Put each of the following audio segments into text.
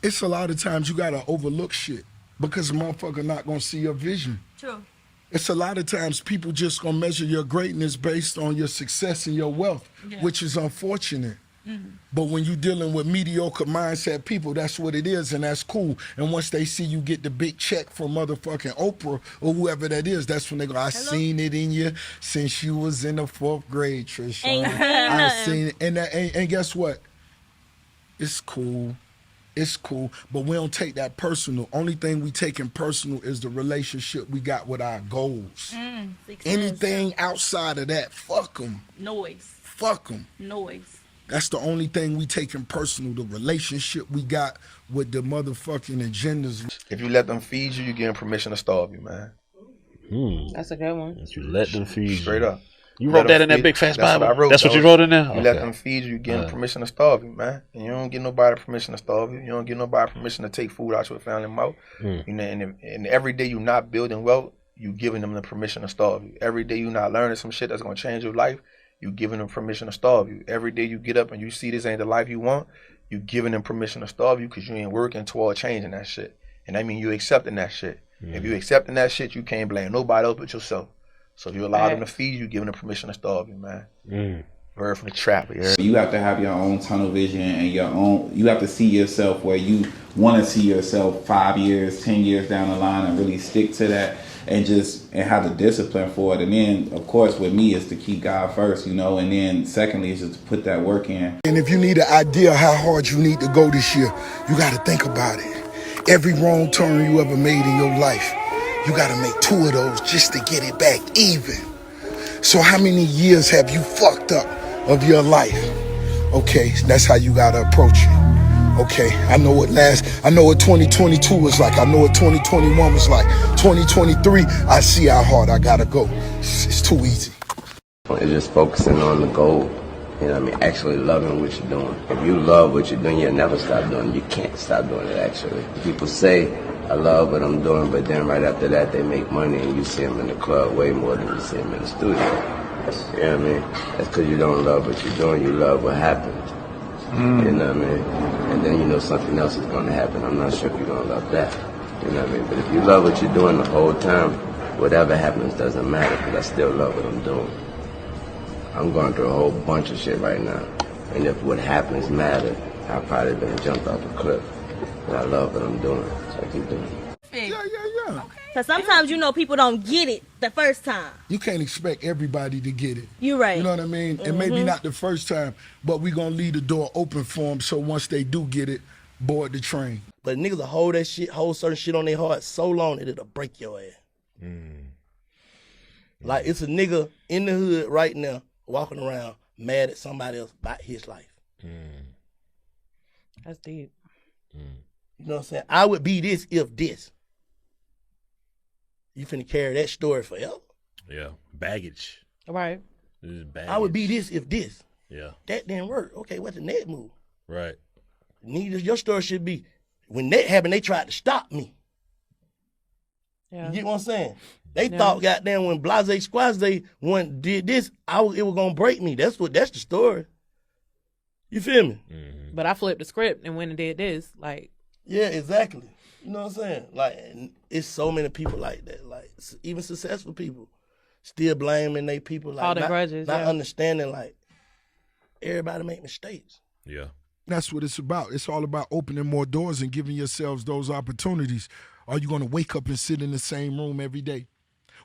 It's a lot of times you gotta overlook shit because a motherfucker not gonna see your vision. True. It's a lot of times people just gonna measure your greatness based on your success and your wealth, which is unfortunate. But when you're dealing with mediocre mindset people, that's what it is, and that's cool. And once they see you get the big check from motherfucking Oprah or whoever that is, that's when they go, I seen it in you since you was in the 4th grade, Trisha. I seen it. And guess what? It's cool. It's cool, but we don't take that personal. Only thing we taking personal is the relationship we got with our goals. Anything outside of that, fuck them. Noise. Fuck them. Noise. That's the only thing we taking personal, the relationship we got with the motherfucking agendas. If you let them feed you, you give them permission to starve you, man. That's a good one. If you let them feed you. Straight up. You wrote that in that big fast Bible? That's what you wroed in there? You let them feed you, you give them permission to starve you, man. And you don't give nobody permission to starve you. You don't give nobody permission to take food out your family mouth. You know, and every day you're not building wealth, you giving them the permission to starve you. Every day you're not learning some shit that's going to change your life, you giving them permission to starve you. Every day you get up and you see this ain't the life you want, you giving them permission to starve you because you ain't working toward changing that shit. And that means you accepting that shit. If you accepting that shit, you can't blame nobody else but yourself. So if you allow them to feed you, giving them permission to starve you, man. Word from the trap. You have to have your own tunnel vision and your own, you have to see yourself where you want to see yourself 5 years, 10 years down the line and really stick to that and have the discipline for it. And then, of course, with me is to keep God first, you know, and then secondly is just to put that work in. And if you need an idea how hard you need to go this year, you got to think about it. Every wrong turn you ever made in your life, you got to make 2 of those just to get it back even. So how many years have you fucked up of your life? Okay, that's how you got to approach it. Okay, I know what 2022 was like. I know what 2021 was like. 2023, I see how hard I got to go. It's too easy. It's just focusing on the goal. You know what I mean? Actually loving what you're doing. If you love what you're doing, you'll never stop doing it. You can't stop doing it, actually. People say, I love what I'm doing, but then right after that, they make money and you see them in the club way more than you see them in the studio. You know what I mean? That's because you don't love what you're doing. You love what happens. You know what I mean? And then you know something else is going to happen. I'm not sure if you're going to love that. You know what I mean? But if you love what you're doing the whole time, whatever happens doesn't matter because I still love what I'm doing. I'm going through a whole bunch of shit right now. And if what happens mattered, I've probably been jumped off a cliff. But I love what I'm doing, so I keep doing it. Yeah. Because sometimes, you know, people don't get it the first time. You can't expect everybody to get it. You're right. You know what I mean? And maybe not the first time, but we going to leave the door open for them so once they do get it, board the train. But niggas will hold certain shit on their heart so long that it'll break your ass. Like, it's a nigga in the hood right now walking around mad at somebody else about his life. That's deep. You know what I'm saying? I would be this if this. You finna carry that story forever. Yeah, baggage. Right. Baggage. I would be this if this. Yeah. That didn't work. Okay, what's the next move? Right. Your story should be, when that happened, they tried to stop me. Yeah. You get what I'm saying? They thought, goddamn, when Blase Squaze did this, it was gonna break me. That's the story. You feel me? But I flipped the script and went and did this. Like, yeah, exactly. You know what I'm saying? Like, it's so many people like that. Like, even successful people still blaming they people. Like, holding grudges. Not understanding, like, everybody make mistakes. Yeah. That's what it's about. It's all about opening more doors and giving yourselves those opportunities. Are you going to wake up and sit in the same room every day?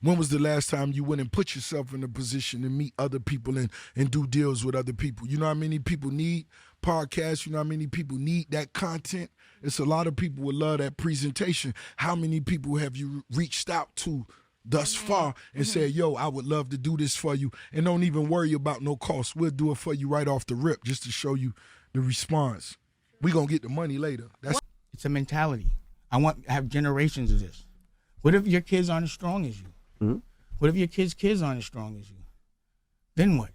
When was the last time you went and put yourself in a position to meet other people and do deals with other people? You know how many people need podcasts? You know how many people need that content? It's a lot of people would love that presentation. How many people have you reached out to thus far and said, yo, I would love to do this for you, and don't even worry about no cost. We'll do it for you right off the rip just to show you the response. We're going to get the money later. It's a mentality. I want to have generations of this. What if your kids aren't as strong as you? What if your kids' kids aren't as strong as you? Then what?